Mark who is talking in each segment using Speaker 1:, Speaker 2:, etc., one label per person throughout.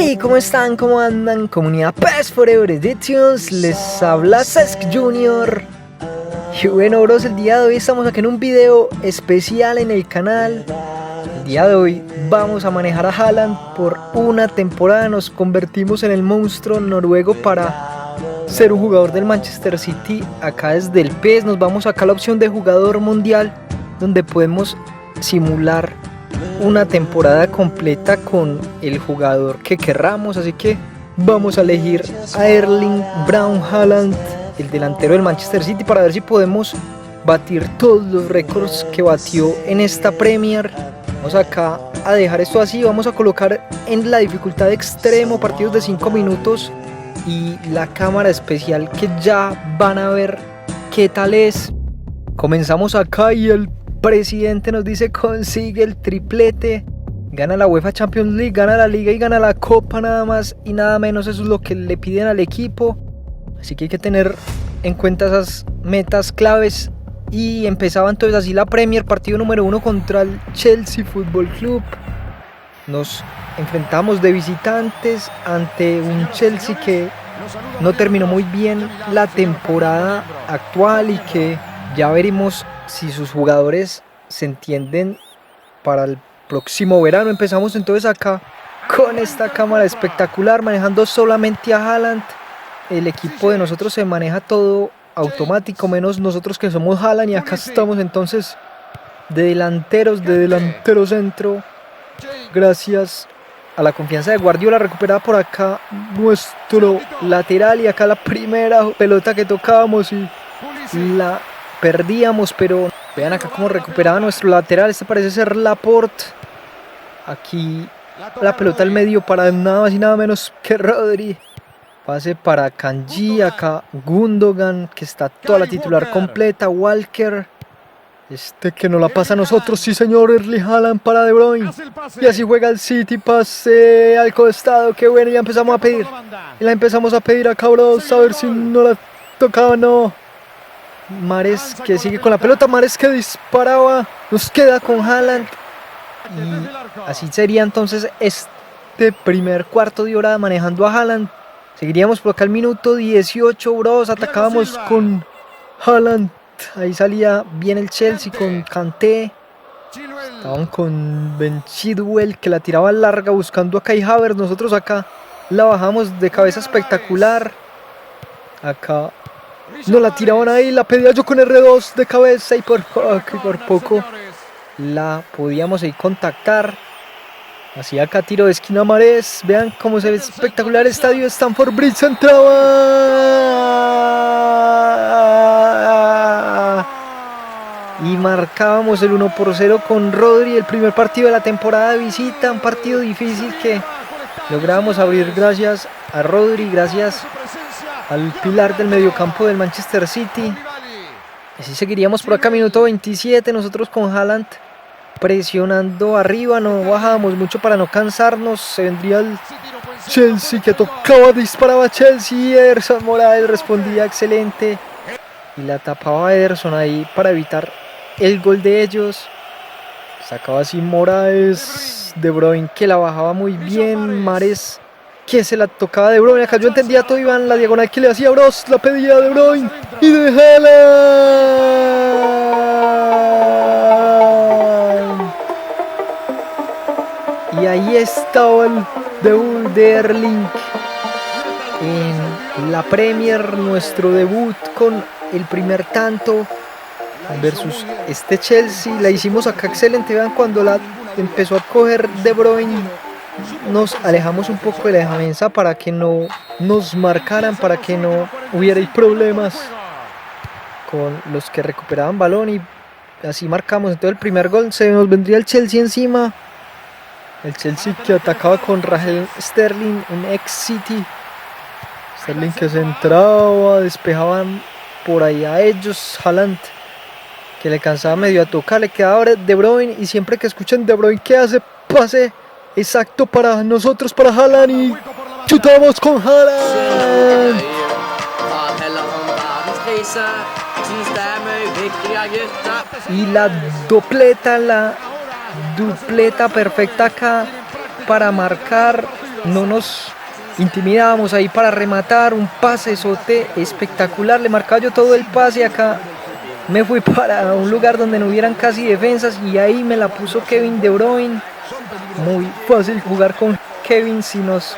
Speaker 1: Hey, ¿cómo están? ¿Cómo andan? Comunidad PES Forever Editions, les habla Cesc Junior. Y bueno, bros, el día de hoy estamos aquí en un video especial en el canal. El día de hoy vamos a manejar a Haaland por una temporada. Nos convertimos en el monstruo noruego para ser un jugador del Manchester City. Acá desde el PES nos vamos acá a la opción de jugador mundial, donde podemos simular una temporada completa con el jugador que querramos. Así que vamos a elegir a Erling Braut Haaland, el delantero del Manchester City, para ver si podemos batir todos los récords que batió en esta Premier. Vamos acá a dejar esto así, vamos a colocar en la dificultad extremo partidos de 5 minutos y la cámara especial que ya van a ver qué tal es. Comenzamos acá y el presidente nos dice: consigue el triplete, gana la UEFA Champions League, gana la Liga y gana la Copa, nada más y nada menos. Eso es lo que le piden al equipo, así que hay que tener en cuenta esas metas claves. Y empezaba entonces así la Premier, partido número 1 contra el Chelsea Football Club. Nos enfrentamos de visitantes ante un Chelsea que no terminó muy bien la temporada actual y que ya veremos si sus jugadores se entienden para el próximo verano. Empezamos entonces acá con esta cámara espectacular, manejando solamente a Haaland. El equipo de nosotros se maneja todo automático, menos nosotros que somos Haaland, y acá estamos entonces de delantero centro, gracias a la confianza de Guardiola. Recuperada por acá nuestro lateral, y acá la primera pelota que tocábamos y la perdíamos, pero vean acá cómo recuperaba nuestro lateral. Este parece ser Laporte. Aquí la pelota al medio para nada más y nada menos que Rodri. Pase para Kanji, acá Gundogan, que está toda la titular completa. Walker, este que nos la pasa a nosotros, sí señor. Erling Haaland para De Bruyne, y así juega el City. Pase al costado, qué bueno. Ya empezamos a pedir, y la empezamos a pedir acá, bros, a ver si no la tocaba. No, Mahrez que sigue con la pelota, Mahrez que disparaba, nos queda con Haaland. Y así sería entonces este primer cuarto de hora manejando a Haaland. Seguiríamos por acá al minuto 18, bros. Atacábamos con Haaland. Ahí salía bien el Chelsea con Kanté. Estaban con Ben Chilwell, que la tiraba larga buscando a Kai Havertz. Nosotros acá la bajamos de cabeza espectacular. Acá no la tiraban ahí, la pedía yo con R2 de cabeza, y por poco la podíamos ahí contactar. Así acá tiro de esquina Mahrez. Vean cómo se ve espectacular el estadio de Stamford Bridge. Entraba y marcábamos el 1-0 con Rodri. El primer partido de la temporada de visita, un partido difícil que logramos abrir gracias a Rodri, gracias al pilar del mediocampo del Manchester City. Así seguiríamos por acá, minuto 27, nosotros con Haaland presionando arriba. No bajábamos mucho para no cansarnos. Se vendría el Chelsea, que tocaba, disparaba Chelsea. Ederson Moraes respondía excelente y la tapaba Ederson ahí para evitar el gol de ellos. Sacaba así Moraes. De Bruyne que la bajaba muy bien. Mahrez que se la tocaba De Bruyne. Acá yo entendía todo, Iván, la diagonal que le hacía Bros, la pedía De Bruyne y de Haaland. Y ahí estaba el debut de Erling en la Premier, nuestro debut con el primer tanto versus este Chelsea. La hicimos acá excelente. Vean, cuando la empezó a coger De Bruyne, nos alejamos un poco de la defensa para que no nos marcaran, para que no hubiera problemas con los que recuperaban balón, y así marcamos. Entonces el primer gol, se nos vendría el Chelsea encima. El Chelsea que atacaba con Raheem Sterling, un ex City. Sterling que se entraba, despejaban por ahí a ellos. Haaland que le cansaba medio a tocar, le quedaba De Bruyne, y siempre que escuchen De Bruyne que hace, pase exacto para nosotros, para Haaland, y chutamos con Haaland. Y la dupleta perfecta acá para marcar no nos intimidábamos ahí para rematar, un pasesote espectacular, le marcaba yo todo el pase, acá me fui para un lugar donde no hubieran casi defensas y ahí me la puso Kevin De Bruyne. Muy fácil jugar con Kevin si nos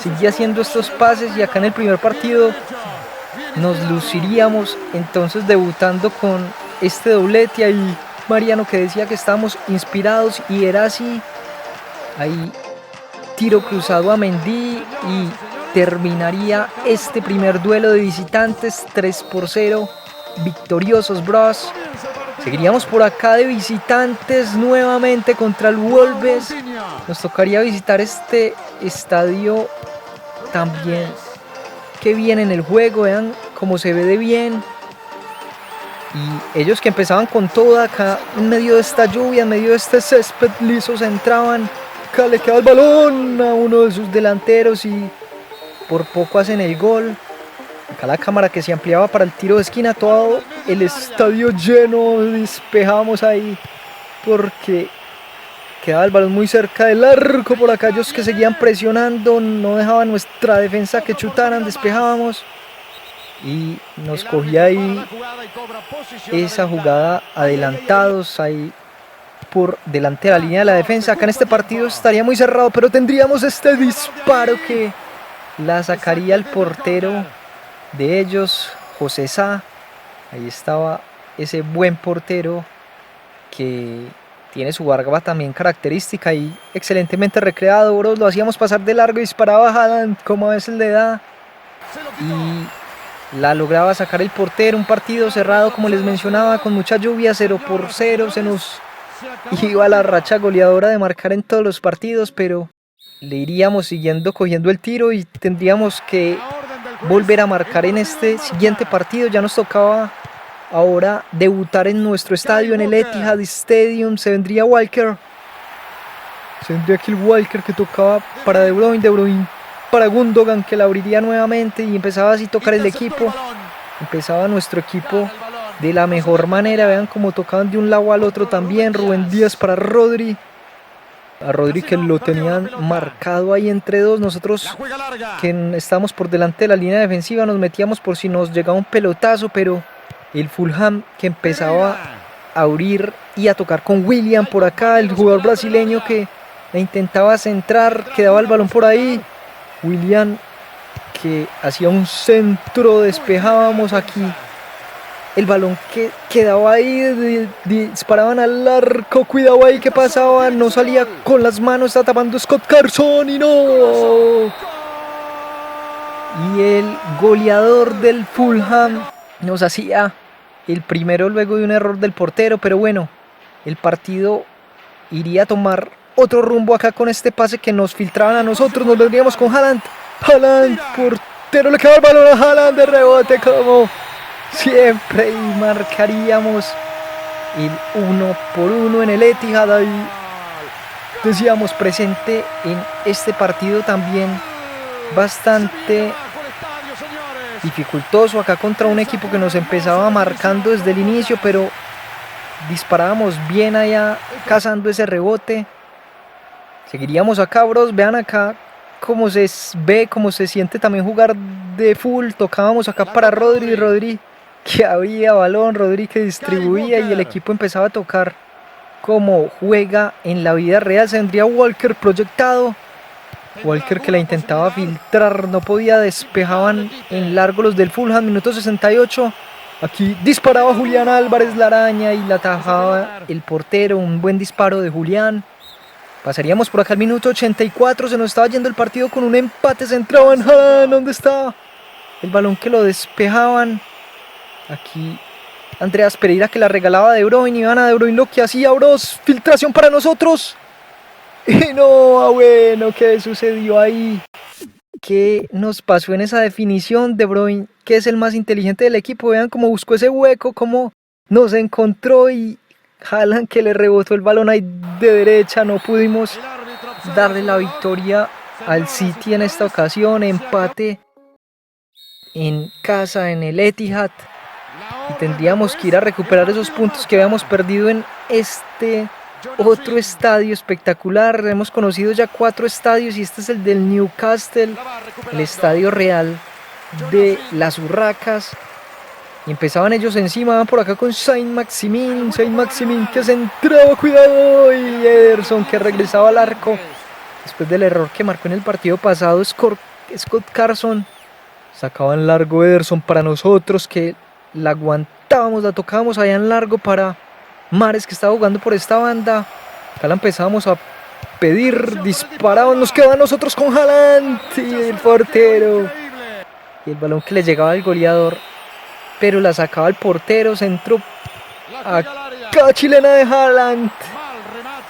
Speaker 1: seguía haciendo estos pases, y acá en el primer partido nos luciríamos entonces debutando con este doblete. Ahí Mariano que decía que estábamos inspirados y era así. Ahí tiro cruzado a Mendy y terminaría este primer duelo de visitantes 3-0, victoriosos bros. Seguiríamos por acá de visitantes nuevamente contra el Wolves. Nos tocaría visitar este estadio también. Qué bien en el juego, vean cómo se ve de bien. Y ellos que empezaban con todo acá en medio de esta lluvia, en medio de este césped liso, se entraban. Acá le queda el balón a uno de sus delanteros y por poco hacen el gol. Acá la cámara que se ampliaba para el tiro de esquina, todo el estadio lleno, despejábamos ahí porque quedaba el balón muy cerca del arco. Por acá ellos que seguían presionando, no dejaban nuestra defensa que chutaran, despejábamos y nos cogía ahí esa jugada adelantados ahí por delante de la línea de la defensa. Acá en este partido estaría muy cerrado, pero tendríamos este disparo que la sacaría el portero de ellos, José Sá. Ahí estaba ese buen portero que tiene su barba también característica y excelentemente recreado, bro. Lo hacíamos pasar de largo y disparaba a Haaland como a veces le da y la lograba sacar el portero. Un partido cerrado, como les mencionaba, con mucha lluvia, 0-0. Se nos iba la racha goleadora de marcar en todos los partidos, pero le iríamos siguiendo cogiendo el tiro y tendríamos que volver a marcar en este siguiente partido. Ya nos tocaba ahora debutar en nuestro estadio, en el Etihad Stadium. Se vendría Walker, se vendría aquí el Walker que tocaba para De Bruyne para Gundogan, que la abriría nuevamente y empezaba así a tocar el equipo. Empezaba nuestro equipo de la mejor manera. Vean cómo tocaban de un lado al otro también. Rubén Díaz para Rodri. A Rodri que lo tenían marcado ahí entre dos. Nosotros que estábamos por delante de la línea defensiva nos metíamos por si nos llegaba un pelotazo, pero el Fulham que empezaba a abrir y a tocar con Willian por acá, el jugador brasileño que la intentaba centrar, quedaba el balón por ahí. Willian que hacía un centro, despejábamos aquí. El balón que quedaba ahí, disparaban al arco, cuidado ahí, ¿qué pasaba? No salía con las manos, está tapando Scott Carson y no. Y el goleador del Fulham nos hacía el primero luego de un error del portero, pero bueno, el partido iría a tomar otro rumbo acá con este pase que nos filtraban a nosotros. Nos vendríamos con Haaland, portero, le queda el balón a Haaland de rebote como siempre y marcaríamos el 1-1 en el Etihad. Ahí decíamos presente en este partido también bastante dificultoso acá contra un equipo que nos empezaba marcando desde el inicio, pero disparábamos bien allá cazando ese rebote. Seguiríamos acá, bros, vean acá cómo se ve, cómo se siente también jugar de full. Tocábamos acá para Rodri que había balón, Rodri que distribuía y el equipo empezaba a tocar como juega en la vida real. Se vendría Walker proyectado, Walker que la intentaba filtrar, no podía, despejaban en largo los del Fulham. Minuto 68, aquí disparaba Julián Álvarez la araña y la atajaba el portero, un buen disparo de Julián. Pasaríamos por acá al minuto 84, se nos estaba yendo el partido con un empate, se entraban. ¿Dónde está el balón que lo despejaban? Aquí Andreas Pereira que la regalaba a De Bruyne, y van a De Bruyne lo que hacía, bros, filtración para nosotros. Y no, bueno, ¿qué sucedió ahí? ¿Qué nos pasó en esa definición? De Bruyne, que es el más inteligente del equipo, vean cómo buscó ese hueco, cómo nos encontró, y Haaland que le rebotó el balón ahí de derecha. No pudimos darle la victoria al City en esta ocasión. Empate en casa en el Etihad y tendríamos que ir a recuperar esos puntos que habíamos perdido en este otro estadio espectacular. Hemos conocido ya 4 estadios y este es el del Newcastle, el estadio real de las Urracas. Y empezaban ellos encima, van por acá con Saint-Maximin que se entraba, cuidado, y Ederson que regresaba al arco después del error que marcó en el partido pasado Scott Carson. Sacaba en largo Ederson para nosotros que la aguantábamos, la tocábamos allá en largo para Mares que estaba jugando por esta banda. Acá la empezábamos a pedir, disparaban, nos quedaba a nosotros con Haaland y el portero. Y el balón que le llegaba al goleador, pero la sacaba el portero, centro acá chilena de Haaland.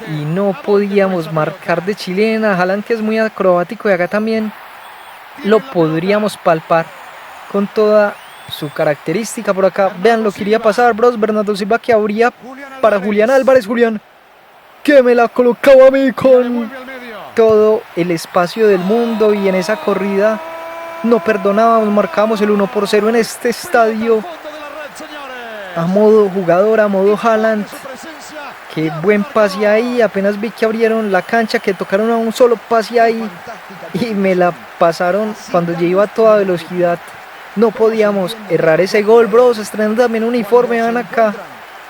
Speaker 1: Y no podíamos marcar de chilena. Haaland que es muy acrobático y acá también lo podríamos palpar con toda su característica. Por acá, vean lo que iría a pasar, bros. Bernardo Silva que abría para Julián Álvarez. Julián que me la colocaba a mí con todo el espacio del mundo. Y en esa corrida no perdonábamos, marcábamos el 1-0 en este estadio. A modo jugador, a modo Haaland. Qué buen pase ahí. Apenas vi que abrieron la cancha, que tocaron a un solo pase ahí y me la pasaron cuando yo iba a toda velocidad. No podíamos errar ese gol, bros. Estrenando también uniforme, van acá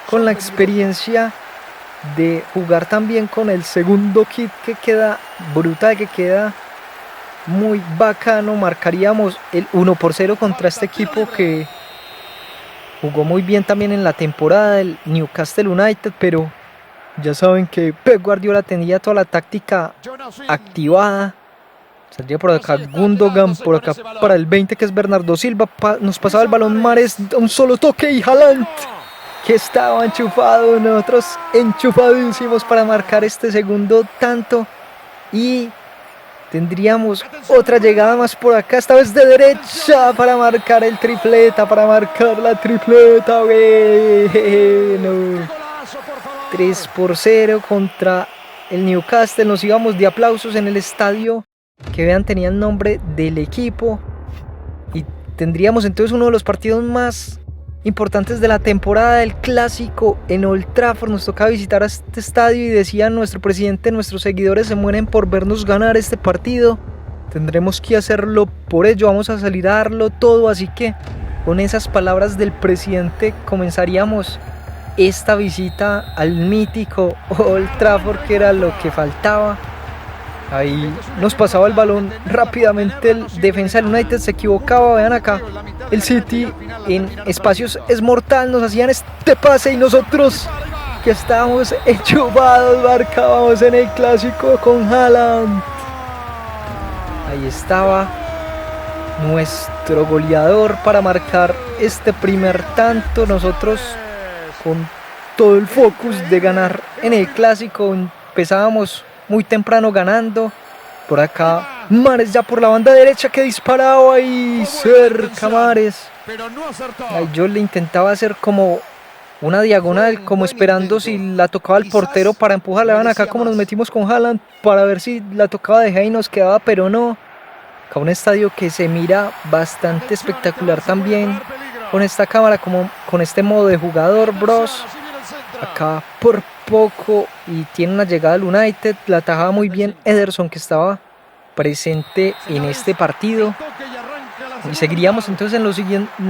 Speaker 1: con la experiencia de jugar también con el segundo kit que queda brutal, que queda muy bacano. Marcaríamos el 1-0 contra este equipo que jugó muy bien también en la temporada, el Newcastle United, pero ya saben que Pep Guardiola tenía toda la táctica activada. Saldría por acá Gundogan, por acá para el 20 que es Bernardo Silva, nos pasaba el balón Mares, un solo toque y Haaland que estaba enchufado, nosotros enchufadísimos para marcar este segundo tanto. Y tendríamos otra llegada más por acá, esta vez de derecha para marcar el tripleta, para marcar la tripleta. Bueno, 3-0 contra el Newcastle. Nos íbamos de aplausos en el estadio, que vean tenía el nombre del equipo. Y tendríamos entonces uno de los partidos más importantes de la temporada, el clásico en Old Trafford. Nos tocaba visitar a este estadio y decía nuestro presidente: nuestros seguidores se mueren por vernos ganar este partido, tendremos que hacerlo por ello, vamos a salir a darlo todo. Así que con esas palabras del presidente comenzaríamos esta visita al mítico Old Trafford, que era lo que faltaba. Ahí nos pasaba el balón rápidamente el defensa del United, se equivocaba. Vean acá, el City en espacios es mortal, nos hacían este pase y nosotros que estábamos enchufados marcábamos en el clásico con Haaland. Ahí estaba nuestro goleador para marcar este primer tanto. Nosotros con todo el focus de ganar en el clásico, empezábamos muy temprano ganando. Por acá Mares ya por la banda derecha que disparaba ahí cerca Mares. Ahí yo le intentaba hacer como una diagonal, como esperando si la tocaba el portero para empujarla. Van acá como nos metimos con Haaland para ver si la tocaba de Gea y nos quedaba, pero no. Acá un estadio que se mira bastante espectacular también con esta cámara, como con este modo de jugador, bros. Acá por poco y tiene una llegada al United, la atajaba muy bien Ederson, que estaba presente en este partido. Y seguiríamos entonces en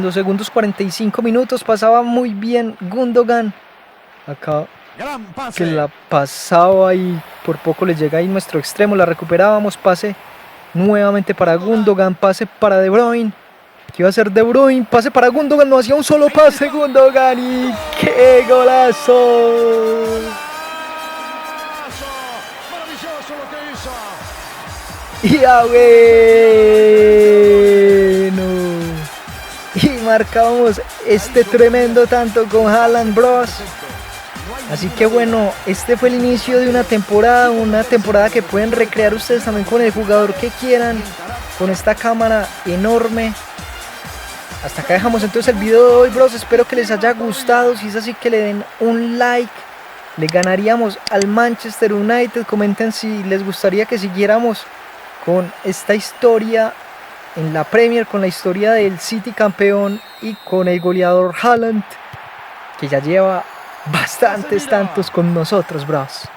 Speaker 1: los segundos 45 minutos. Pasaba muy bien Gundogan, acá que la pasaba y por poco le llega ahí nuestro extremo, la recuperábamos. Pase nuevamente para Gundogan, pase para De Bruyne, que iba a ser De Bruyne, pase para Gundogan, no hacía un solo pase Gundogan y ¡qué golazo! Y a bueno, y marcamos este tremendo tanto con Haaland, bros. Así que bueno, este fue el inicio de una temporada que pueden recrear ustedes también con el jugador que quieran, con esta cámara enorme. Hasta acá dejamos entonces el video de hoy, bros. Espero que les haya gustado. Si es así, que le den un like. Le ganaríamos al Manchester United. Comenten si les gustaría que siguiéramos con esta historia en la Premier, con la historia del City campeón y con el goleador Haaland, que ya lleva bastantes tantos con nosotros, bros.